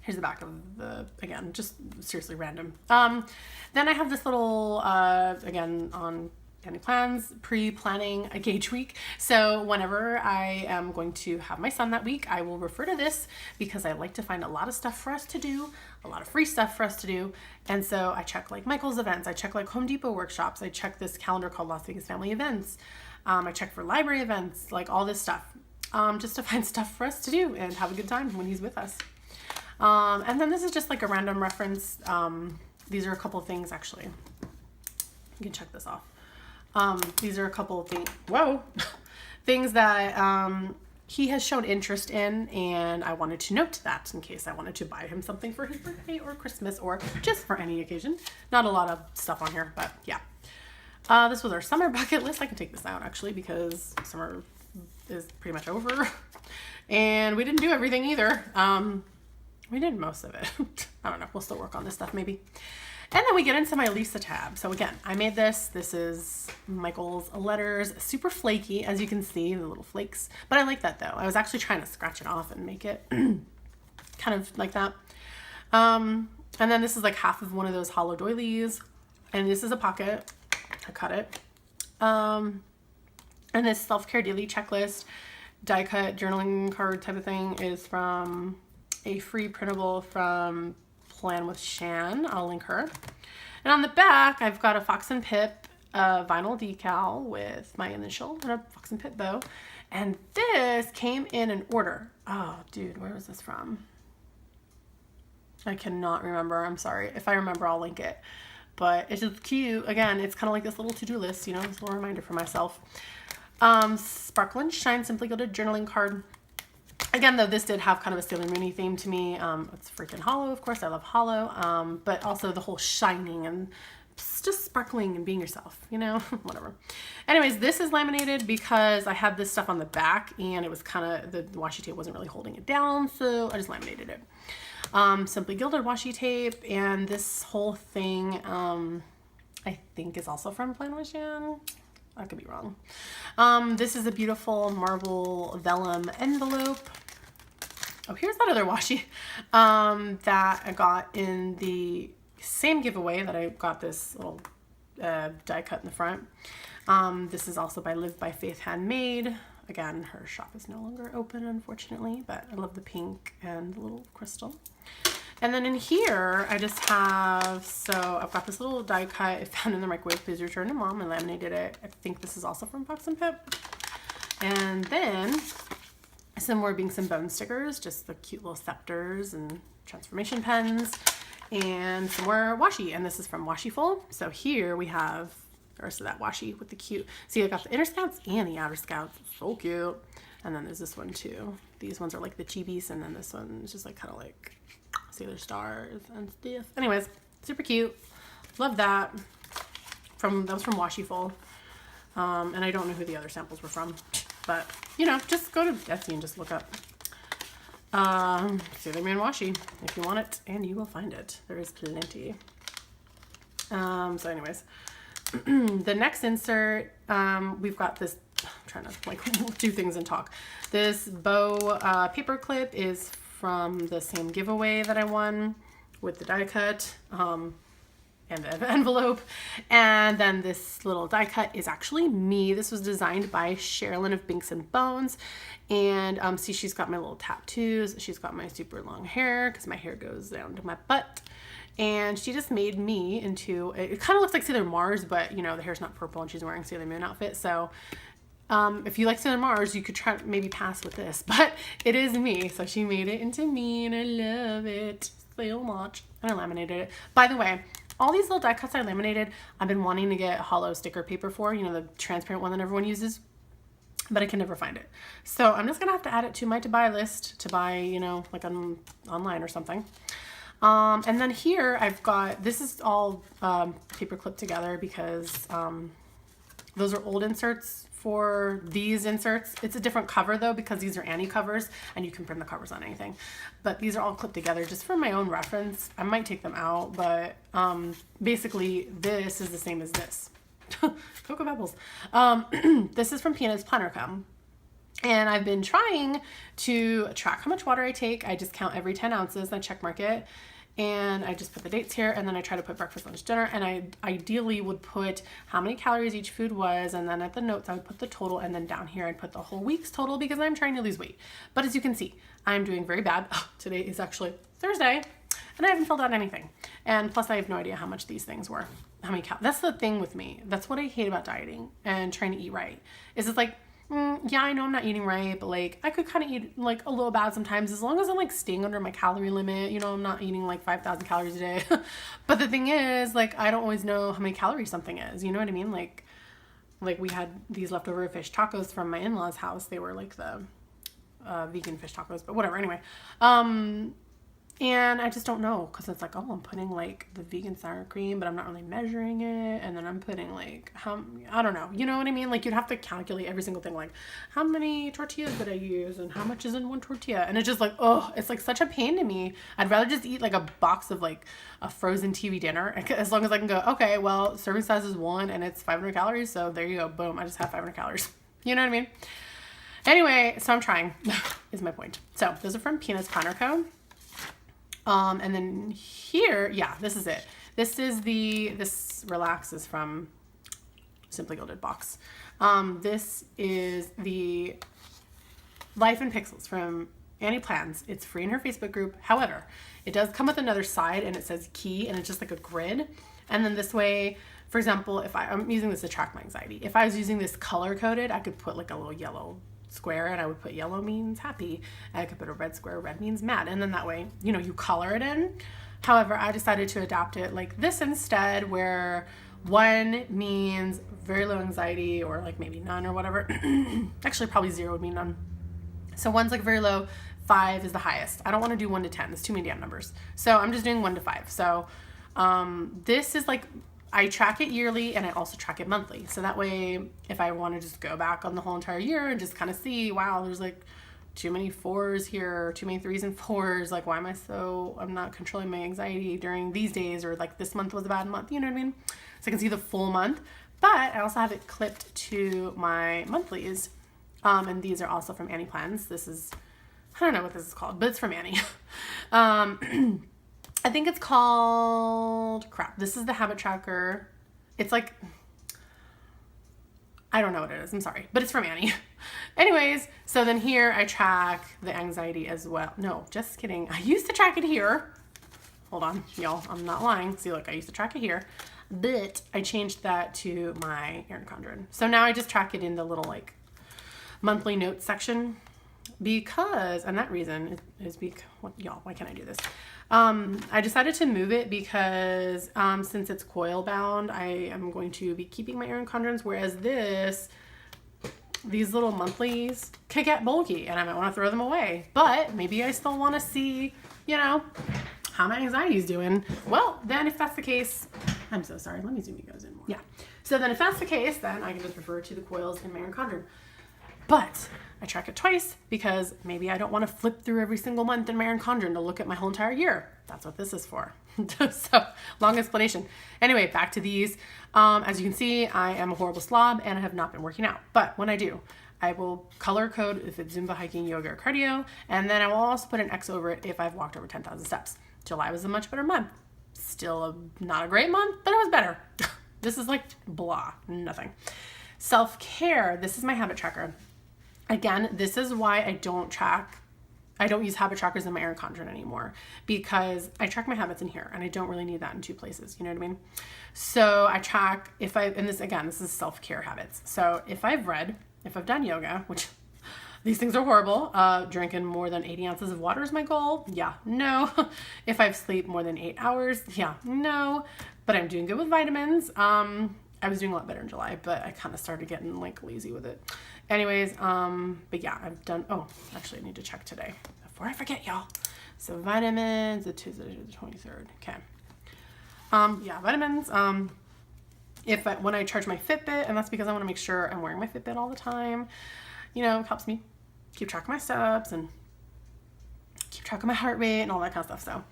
here's the back of the, again, just seriously random. Then I have this little, again, on Annie Plans, pre-planning a gauge week. So whenever I am going to have my son that week, I will refer to this because I like to find a lot of stuff for us to do, a lot of free stuff for us to do. And so I check like Michael's events. I check like Home Depot workshops. I check this calendar called Las Vegas Family Events. I check for library events, like all this stuff, just to find stuff for us to do and have a good time when he's with us. And then this is just like a random reference. These are a couple of things actually. You can check this off. These are a couple of things, things that he has shown interest in, and I wanted to note that in case I wanted to buy him something for his birthday or Christmas or just for any occasion. Not a lot of stuff on here, but yeah. This was our summer bucket list. I can take this out actually because summer is pretty much over, and we didn't do everything either. We did most of it. I don't know. We'll still work on this stuff maybe. And then we get into my Lisa tab. So again, I made this. This is Michael's letters, super flaky, as you can see, the little flakes. But I like that though. I was actually trying to scratch it off and make it kind of like that. And then this is like half of one of those hollow doilies. And this is a pocket. I cut it. And this self-care daily checklist, die cut journaling card type of thing is from a free printable from Plan with Shan. I'll link her. And on the back, I've got a Fox and Pip vinyl decal with my initial and a Fox and Pip bow. And this came in an order. Oh, dude, where was this from? I cannot remember. I'm sorry. If I remember, I'll link it. But it's just cute. Again, it's kind of like this little to-do list, this little reminder for myself. Sparkle and Shine Simply Gilded journaling card. Again, though, this did have kind of a Sailor Moon theme to me. It's freaking hollow, of course. I love hollow. But also the whole shining and just sparkling and being yourself, whatever. Anyways, this is laminated because I had this stuff on the back and it was kind of, the washi tape wasn't really holding it down. So I just laminated it. Simply Gilded washi tape. And this whole thing, I think is also from Plan with Shan. I could be wrong. This is a beautiful marble vellum envelope. Oh, here's that other washi that I got in the same giveaway that I got this little die cut in the front. This is also by Live by Faith Handmade. Again, her shop is no longer open, unfortunately, but I love the pink and the little crystal. And then in here, I just have, so I've got this little die cut I found in the microwave. Please return to mom. I laminated it. I think this is also from Fox and Pip. And then some more Binks and Bone stickers, just the cute little scepters and transformation pens, and some more washi. And this is from Washiful. So here we have the rest of that washi with the cute. See, I got the inner scouts and the outer scouts. So cute. And then there's this one too. These ones are like the chibis, and then this one is just like kind of like Sailor Stars and stuff. Anyways, super cute. Love that. That was from Washiful. And I don't know who the other samples were from, but just go to Etsy and just look up Sailor Moon washi if you want it, and you will find it. There is plenty. So anyways, the next insert, we've got this, I'm trying to like do things and talk. This bow paper clip is from the same giveaway that I won with the die cut and the envelope. And then this little die cut is actually me. This was designed by Sherilyn of Binks and Bones. And see, she's got my little tattoos. She's got my super long hair because my hair goes down to my butt. And she just made me into, it kind of looks like Sailor Mars, but you know, the hair's not purple and she's wearing Sailor Moon outfit. So if you like Sailor Mars, you could try maybe pass with this, but it is me. So she made it into me and I love it so much. And I laminated it. By the way, all these little die cuts I laminated, I've been wanting to get hollow sticker paper for, you know, the transparent one that everyone uses, but I can never find it. So I'm just gonna have to add it to my to buy list to buy, you know, like online or something. And then here I've got, this is all paper clipped together because those are old inserts for these inserts. It's a different cover though, because these are Annie covers and you can print the covers on anything. But these are all clipped together just for my own reference. I might take them out, but basically this is the same as this. Cocoa Pebbles. This is from Peanut's Planner Co. And I've been trying to track how much water I take. I just count every 10 ounces and I check mark it. And I just put the dates here, and then I try to put breakfast, lunch, dinner, and I ideally would put how many calories each food was, and then at the notes I would put the total, and then down here I'd put the whole week's total because I'm trying to lose weight. But as you can see, I'm doing very bad. Today is actually Thursday, and I haven't filled out anything. And plus I have no idea how much these things were. How many calories. That's the thing with me. That's what I hate about dieting and trying to eat right. Is it's like, yeah, I know I'm not eating right, but like I could kind of eat like a little bad sometimes as long as I'm like staying under my calorie limit. You know, I'm not eating like 5,000 calories a day. But the thing is, like, I don't always know how many calories something is. You know what I mean? Like we had these leftover fish tacos from my in-laws' house. They were like the vegan fish tacos, but whatever. Anyway, and I just don't know because it's like, oh, I'm putting like the vegan sour cream, but I'm not really measuring it. And then I'm putting like, I don't know. You know what I mean? Like you'd have to calculate every single thing. Like how many tortillas did I use and how much is in one tortilla? And it's just like, oh, it's like such a pain to me. I'd rather just eat like a box of like a frozen TV dinner as long as I can go, okay, well, serving size is 1 and it's 500 calories. So there you go. Boom. I just have 500 calories. You know what I mean? Anyway, so I'm trying is my point. So those are from Peanut's Planner Co. And then here, yeah, this is it. This Relax is from Simply Gilded box. This is the Life in Pixels from Annie Plans. It's free in her Facebook group. However, it does come with another side and it says key and it's just like a grid. And then this way, for example, if I'm using this to track my anxiety. If I was using this color coded, I could put like a little yellow square and I would put yellow means happy and I could put a red square, red means mad, and then that way, you know, you color it in. However, I decided to adapt it like this instead, where 1 means very low anxiety or like maybe none or whatever. Actually probably 0 would mean none. So 1's like very low, 5 is the highest. I don't want to do 1 to 10, there's too many damn numbers. So I'm just doing 1 to 5. So this is like, I track it yearly and I also track it monthly. So that way, if I want to just go back on the whole entire year and just kind of see, wow, there's like too many 4s here, too many 3s and 4s. Like, why am I'm not controlling my anxiety during these days, or like this month was a bad month. You know what I mean? So I can see the full month, but I also have it clipped to my monthlies. And these are also from Annie Plans. This is, I don't know what this is called, but it's from Annie. I think it's called, crap, this is the habit tracker. It's like, I don't know what it is. I'm sorry, but it's from Annie. Anyways, so then here I track the anxiety as well. No, just kidding. I used to track it here. Hold on, y'all. I'm not lying. See, look, I used to track it here, but I changed that to my Erin Condren. So now I just track it in the little like monthly notes section because, and that reason is because, y'all, why can't I do this? I decided to move it because since it's coil bound, I am going to be keeping my Erin Condrens, whereas these little monthlies could get bulky and I might want to throw them away. But maybe I still want to see, you know, how my anxiety is doing. Well, then if that's the case, I'm so sorry. Let me zoom you guys in more. Yeah. So then if that's the case, then I can just refer to the coils in my Erin Condren. But I track it twice because maybe I don't want to flip through every single month in my Erin Condren to look at my whole entire year. That's what this is for. So long explanation. Anyway, back to these. As you can see, I am a horrible slob and I have not been working out. But when I do, I will color code if it's Zumba, hiking, yoga, or cardio. And then I will also put an X over it if I've walked over 10,000 steps. July was a much better month. Still not a great month, but it was better. This is like blah, nothing. Self-care. This is my habit tracker. Again, this is why I don't use habit trackers in my Erin Condren anymore, because I track my habits in here and I don't really need that in two places. You know what I mean? So I track and this is self-care habits. So if I've read, if I've done yoga, which these things are horrible, drinking more than 80 ounces of water is my goal. Yeah, no. If I've slept more than 8 hours, yeah, no. But I'm doing good with vitamins. I was doing a lot better in July, but I kind of started getting like lazy with it. Anyways, but yeah, I've done, actually I need to check today before I forget, y'all. So vitamins, the Tuesday, the 23rd. Okay. Yeah, vitamins. When I charge my Fitbit, and that's because I want to make sure I'm wearing my Fitbit all the time, you know, it helps me keep track of my steps and keep track of my heart rate and all that kind of stuff. So,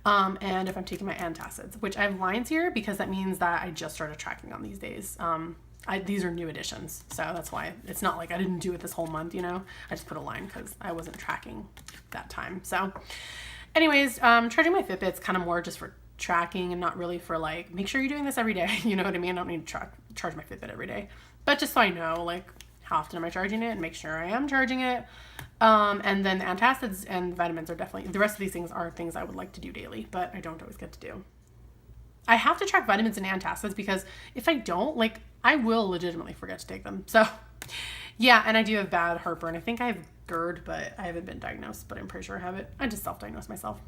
and if I'm taking my antacids, which I have lines here because that means that I just started tracking on these days. These are new additions, so that's why it's not like I didn't do it this whole month, you know. I just put a line because I wasn't tracking that time. So anyways, charging my Fitbit's kind of more just for tracking and not really for like, make sure you're doing this every day. You know what I mean? I don't need to charge my Fitbit every day, but just so I know, like, how often am I charging it and make sure I am charging it. And then the antacids and vitamins are definitely, the rest of these things are things I would like to do daily, but I don't always get to do. I have to track vitamins and antacids because if I don't, like, I will legitimately forget to take them. So yeah, and I do have bad heartburn. I think I have GERD, but I haven't been diagnosed, but I'm pretty sure I have it. I just self-diagnosed myself.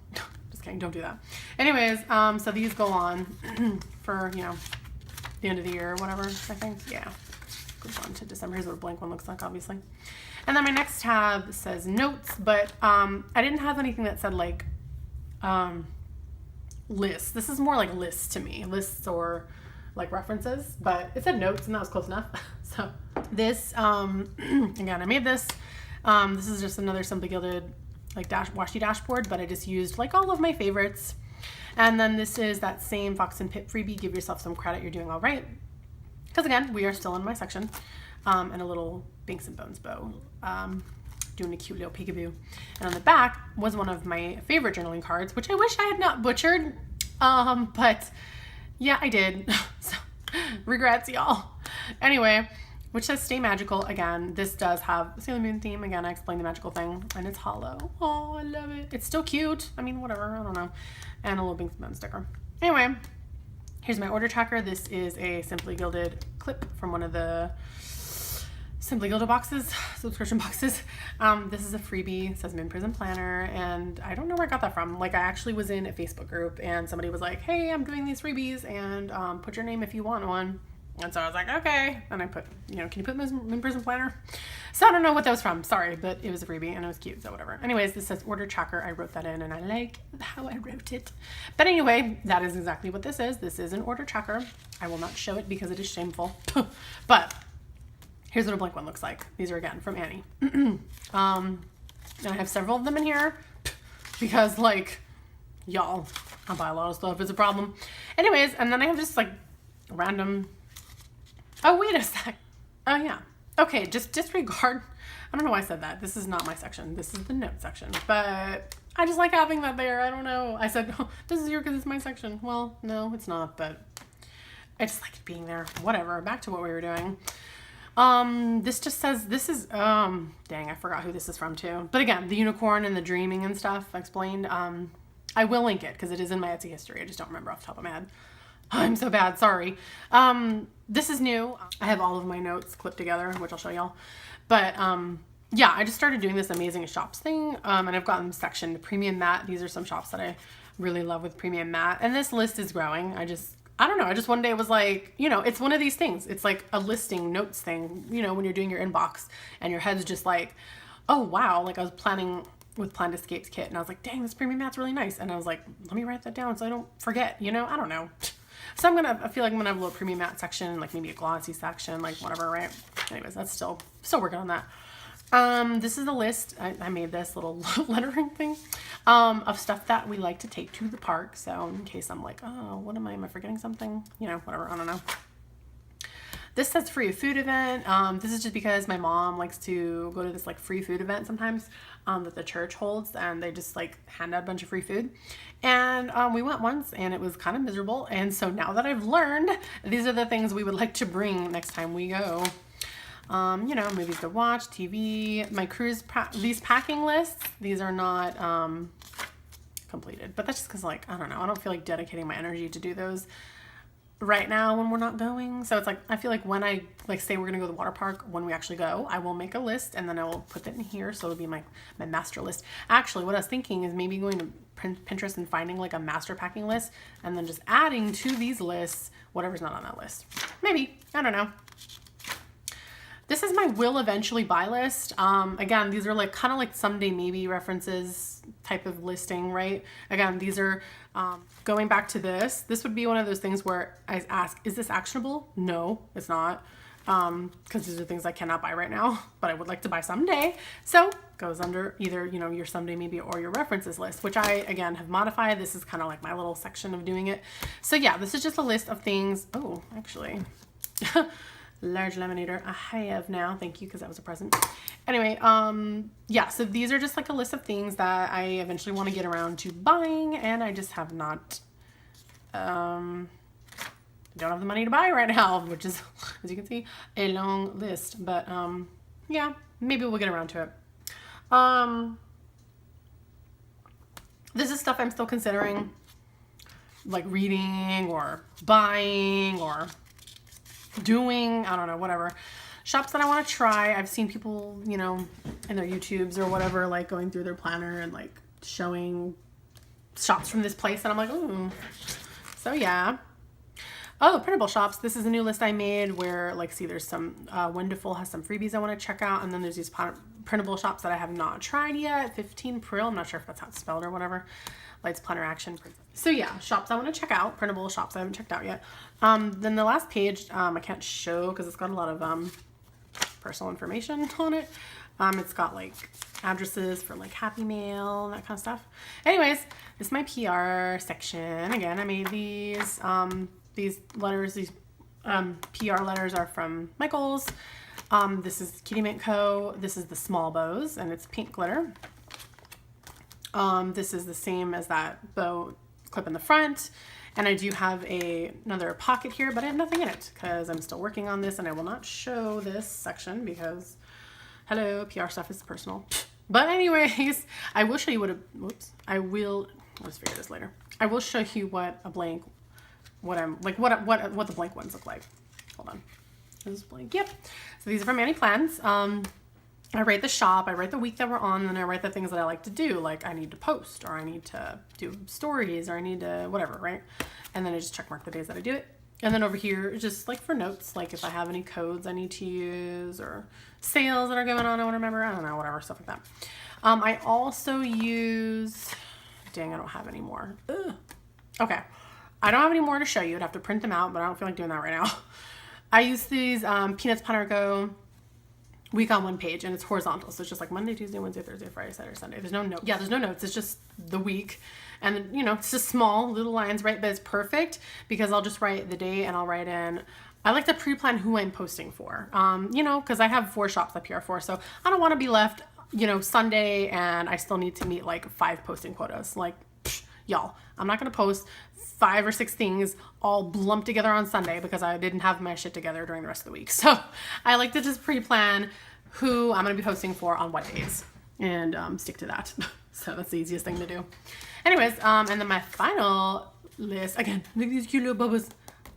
Just kidding, don't do that. Anyways, so these go on for, you know, the end of the year or whatever, I think. Yeah, goes on to December. Here's what a blank one looks like, obviously. And then my next tab says notes, but I didn't have anything that said like lists. This is more like lists to me, lists or like references, but it said notes and that was close enough. So this, again, I made this. This is just another Simply Gilded like washi dashboard, but I just used like all of my favorites. And then this is that same Fox and Pip freebie, give yourself some credit, you're doing all right. Because again, we are still in my section, and a little Binks and Bones bow, doing a cute little peekaboo. And on the back was one of my favorite journaling cards, which I wish I had not butchered, but yeah, I did. So regrets, y'all. Anyway, which says stay magical. Again, this does have the Sailor Moon theme. Again, I explained the magical thing, and it's hollow. Oh, I love it. It's still cute. I mean, whatever, I don't know. And a little Binks and Bones sticker. Anyway, here's my order tracker. This is a Simply Gilded clip from one of the Simply Gilded boxes, subscription boxes. This is a freebie. It says Min Prism Planner, and I don't know where I got that from. Like, I actually was in a Facebook group, and somebody was like, hey, I'm doing these freebies, and put your name if you want one. And so I was like, okay. And I put, you know, can you put Min Prism Planner? So I don't know what that was from. Sorry, but it was a freebie, and it was cute, so whatever. Anyways, this says order tracker. I wrote that in, and I like how I wrote it. But anyway, that is exactly what this is. This is an order tracker. I will not show it because it is shameful. But here's what a blank one looks like. These are, again, from Annie. And I have several of them in here because, like, y'all, I buy a lot of stuff. It's a problem. Anyways, and then I have just, like, random... Oh, wait a sec. Oh, yeah. Okay, just disregard. I don't know why I said that. This is not my section. This is the note section. But I just like having that there. I don't know. I said, oh, this is here because it's my section. Well, no, it's not, but I just like it being there. Whatever. Back to what we were doing. This just says, this is, dang, I forgot who this is from too. But again, the unicorn and the dreaming and stuff I explained. I will link it because it is in my Etsy history. I just don't remember off the top of my head. I'm so bad, sorry. This is new. I have all of my notes clipped together, which I'll show y'all. But yeah, I just started doing this amazing shops thing, and I've gotten sectioned premium matte. These are some shops that I really love with premium matte, and this list is growing. I don't know, I just one day was like, you know, it's one of these things. It's like a listing notes thing, you know, when you're doing your inbox and your head's just like, oh wow, like I was planning with Planned Escapes kit, and I was like, dang, this premium matte's really nice, and I was like, let me write that down so I don't forget, you know, I don't know. So I feel like I'm gonna have a little premium matte section, like maybe a glossy section, like whatever, right? Anyways, that's still working on that. This is a list. I made this little lettering thing of stuff that we like to take to the park. So in case I'm like, oh, what am I forgetting something? You know, whatever, I don't know. This says free food event. This is just because my mom likes to go to this like free food event sometimes that the church holds, and they just like hand out a bunch of free food. And we went once and it was kind of miserable. And so now that I've learned, these are the things we would like to bring next time we go. You know, movies to watch, TV, my these packing lists, these are not completed, but that's just because like, I don't know, I don't feel like dedicating my energy to do those right now when we're not going. So it's like, I feel like when I like say we're gonna go to the water park, when we actually go, I will make a list and then I will put it in here. So it'll be my master list. Actually, what I was thinking is maybe going to Pinterest and finding like a master packing list and then just adding to these lists whatever's not on that list. Maybe, I don't know. This is my will eventually buy list. Again, these are like kind of like someday maybe references type of listing, right? Again, these are going back to this. This would be one of those things where I ask, is this actionable? No, it's not. Because these are things I cannot buy right now, but I would like to buy someday. So goes under either, you know, your someday maybe or your references list, which I, again, have modified. This is kind of like my little section of doing it. So yeah, this is just a list of things. Oh, actually. Large laminator I have now, thank you, because that was a present. Anyway, yeah, so these are just like a list of things that I eventually want to get around to buying, and I just have not don't have the money to buy right now, which is, as you can see, a long list. But yeah, maybe we'll get around to it. This is stuff I'm still considering, like reading or buying or doing, I don't know, whatever. Shops that I want to try. I've seen people, you know, in their YouTubes or whatever, like going through their planner and like showing shops from this place, and I'm like, ooh. So yeah. Oh, printable shops. This is a new list I made where, like, see, there's some, Wonderful has some freebies I want to check out, and then there's these printable shops that I have not tried yet. 15 Twirl, I'm not sure if that's how it's spelled or whatever. Lights Planner Action. So yeah, shops I want to check out, printable shops I haven't checked out yet. Then the last page, I can't show because it's got a lot of personal information on it. It's got like addresses for like Happy Mail, that kind of stuff. Anyways, this is my PR section. Again, I made these letters, these PR letters are from Michaels. This is Kitty Mint Co. This is the small bows, and it's pink glitter. This is the same as that bow clip in the front, and I do have another pocket here, but I have nothing in it because I'm still working on this, and I will not show this section because, hello, PR stuff is personal. But anyways, I will show you I'll just figure this later. I will show you what the blank ones look like. Hold on. This is blank. Yep. So these are from Annie Plans. I write the shop, I write the week that we're on, and then I write the things that I like to do, like I need to post, or I need to do stories, or I need to whatever, right? And then I just check mark the days that I do it. And then over here, just like for notes, like if I have any codes I need to use, or sales that are going on, I want to remember, I don't know, whatever, stuff like that. I also use, dang, I don't have any more. Ugh. Okay, I don't have any more to show you. I'd have to print them out, but I don't feel like doing that right now. I use these Peanuts Planner Go week on one page, and it's horizontal, so it's just like Monday, Tuesday, Wednesday, Thursday, Friday, Saturday, Sunday. There's no note. Yeah, there's no notes. It's just the week, and you know, it's just small little lines, right? But it's perfect because I'll just write the day, and I'll write in. I like to pre-plan who I'm posting for, you know, because I have 4 shops that PR for, so I don't want to be left, you know, Sunday, and I still need to meet like 5 posting quotas. Like, y'all, I'm not gonna post 5 or 6 things all lumped together on Sunday because I didn't have my shit together during the rest of the week. So I like to just pre-plan who I'm gonna be posting for on what days and stick to that. So that's the easiest thing to do. Anyways, and then my final list, again, look at these cute little bubbles.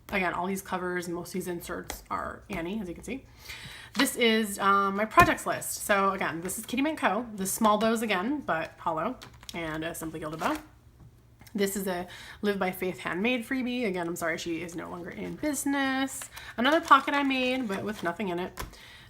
Again, all these covers and most of these inserts are Annie, as you can see. This is my projects list. So again, this is Kitty Mint Co. The small bows again, but hollow, and a Simply Gilded bow. This is a Live by Faith handmade freebie. Again, I'm sorry, she is no longer in business. Another pocket I made, but with nothing in it.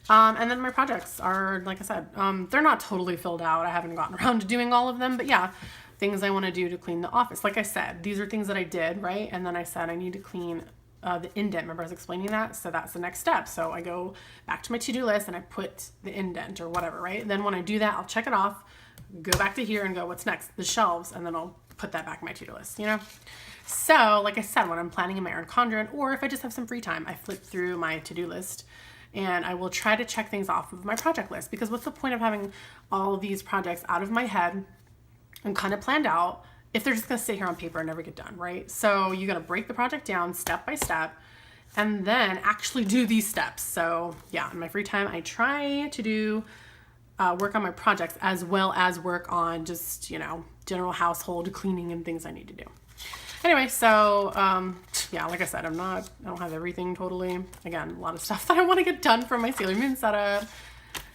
And then my projects are, like I said, they're not totally filled out. I haven't gotten around to doing all of them, but yeah, things I want to do to clean the office. Like I said, these are things that I did, right? And then I said I need to clean the indent. Remember I was explaining that? So that's the next step. So I go back to my to-do list and I put the indent or whatever, right? And then when I do that, I'll check it off, go back to here and go, what's next? The shelves. And then I'll put that back in my to-do list, you know? So like I said, when I'm planning in my Erin Condren, or if I just have some free time, I flip through my to-do list and I will try to check things off of my project list, because what's the point of having all of these projects out of my head and kind of planned out if they're just going to sit here on paper and never get done, right? So you got to break the project down step by step and then actually do these steps. So yeah, in my free time, I try to do work on my projects as well as work on just, you know, general household cleaning and things I need to do. Anyway, so yeah, like I said, I don't have everything totally. Again, a lot of stuff that I want to get done for my Sailor Moon setup.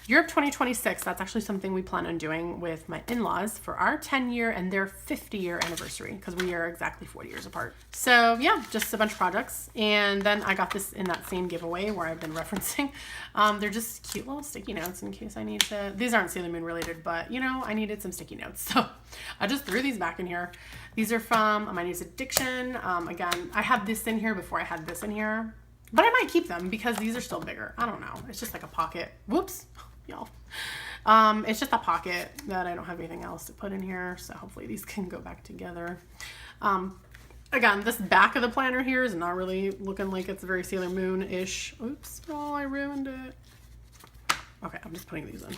Europe 2026, that's actually something we plan on doing with my in-laws for our 10-year and their 50-year anniversary, because we are exactly 40 years apart. So yeah, just a bunch of projects. And then I got this in that same giveaway where I've been referencing. They're just cute little sticky notes in case I need to, these aren't Sailor Moon related, but you know, I needed some sticky notes. So I just threw these back in here. These are from My Niece Addiction. Again, I had this in here before I had this in here, but I might keep them because these are still bigger. I don't know. It's just like a pocket. Whoops. Y'all. It's just a pocket that I don't have anything else to put in here, so hopefully these can go back together. Again, this back of the planner here is not really looking like it's very Sailor Moon-ish. Oops, oh, I ruined it. Okay, I'm just putting these in.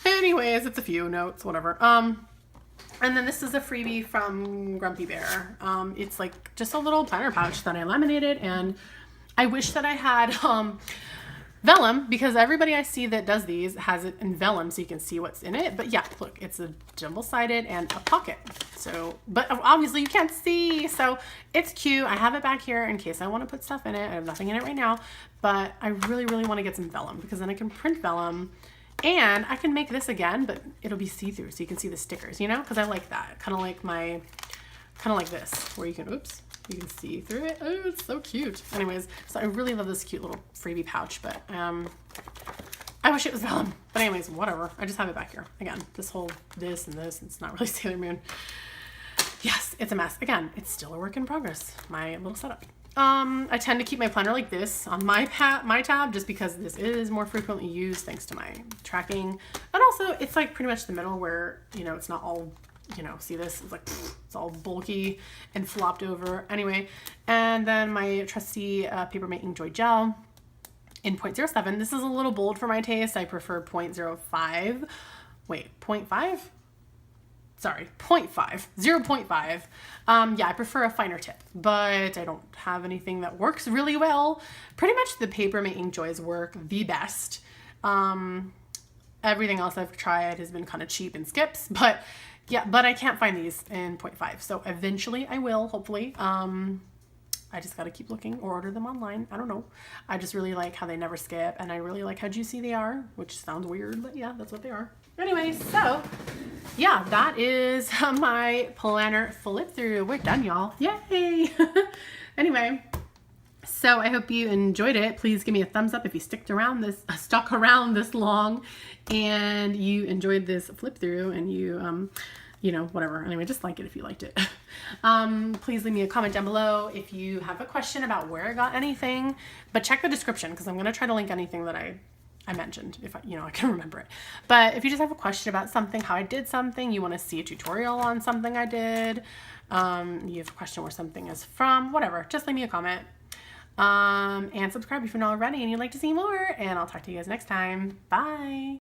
Anyways, it's a few notes, whatever. And then this is a freebie from Grumpy Bear. It's like just a little planner pouch that I laminated, and I wish that I had vellum, because everybody I see that does these has it in vellum so you can see what's in it. But yeah, look, it's a double-sided and a pocket. So, but obviously you can't see, so it's cute. I have it back here in case I want to put stuff in it. I have nothing in it right now, but I really, really want to get some vellum, because then I can print vellum and I can make this again, but it'll be see-through so you can see the stickers, you know, because I like that. Kind of like this, where you can, oops, you can see through it. Oh, it's so cute. Anyways, so I really love this cute little freebie pouch, but I wish it was vellum. But anyways, whatever. I just have it back here. Again, this, it's not really Sailor Moon. Yes, it's a mess. Again, it's still a work in progress, my little setup. I tend to keep my planner like this on my tab, just because this is more frequently used thanks to my tracking. And also, it's like pretty much the middle where, you know, it's not all, you know, see this? It's like, it's all bulky and flopped over. Anyway, and then my trusty Papermate Inkjoy gel in 0.07. This is a little bold for my taste. I prefer 0.05. Wait, 0.5? Sorry, 0.5, 0.5. Yeah, I prefer a finer tip, but I don't have anything that works really well. Pretty much the Papermate Inkjoys work the best. Everything else I've tried has been kind of cheap and skips, but yeah, but I can't find these in 0.5. So eventually I will, hopefully. I just got to keep looking or order them online. I don't know. I just really like how they never skip, and I really like how juicy they are, which sounds weird, but yeah, that's what they are. Anyway, so yeah, that is my planner flip through. We're done, y'all. Yay! Anyway, so I hope you enjoyed it. Please give me a thumbs up if you stuck around this long and you enjoyed this flip through, and you know, whatever. Anyway, just like it if you liked it. Please leave me a comment down below if you have a question about where I got anything, but check the description, because I'm going to try to link anything that I mentioned, if I can remember it. But if you just have a question about something, how I did something, you want to see a tutorial on something I did, you have a question where something is from, whatever, just leave me a comment. And subscribe if you're not already and you'd like to see more, and I'll talk to you guys next time. Bye.